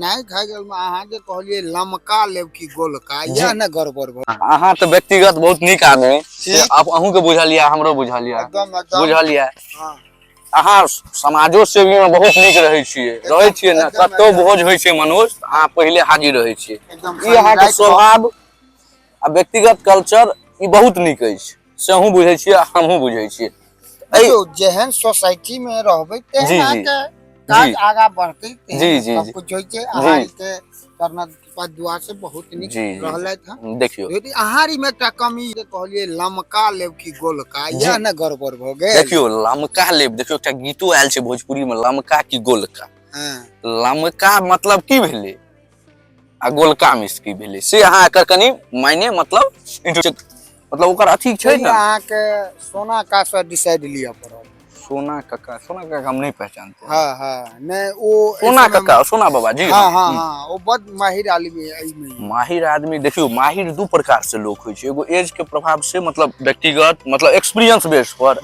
नहीं खाए गेल में अहाँ के कहलिए लमका लेब की गोलका यह न गड़बड़ भ अहाँ तो व्यक्तिगत बहुत निक आदमी से आप अहू के बुझलिया हमरो बुझलिया एकदम एकदम बुझलिया हां अहाँ समाजो सेवी में बहुत निक रहे छिए ना कतो भोज होय छै मनोज अहाँ पहले हाजिर रहे छिए ई अहाँ के स्वभाव आ व्यक्तिगत कल्चर ई बहुत निक अछि से अहू बुझै छिए हमहू बुझै छिए देखियो जेहन सोसाइटी में रहबे तेहन आके काज आगा बढ़ते तेहन सब कुछ होय छै अहाँ के करना पाद दुआ से बहुत निक रहलैत ह देखियो यदि अहारी में एकटा कमी जे कहलिए लमका लेब की गोलका यह न गड़बड़ भ गेल देखियो लमका लेब देखियो एकटा गीतो आयल छै भोजपुरी में लमका की गोलका लमका मतलब की भेले आ गोलका मिस की भेले से अहाँ एकर कनी मायने मतलब ओकर अथी छै ना अहाँ के सोना का से डिसाइड लिया पड़ल सोना काका हम नहीं पहचानते हां हां नहीं वो सोना काका सोना बाबा जी हां हां हां वो बहुत माहिर आदमी है माहिर आदमी देखियो माहिर दू प्रकार से लोग होय छै एगो एज के प्रभाव से मतलब व्यक्तिगत मतलब एक्सपीरियंस बेस पर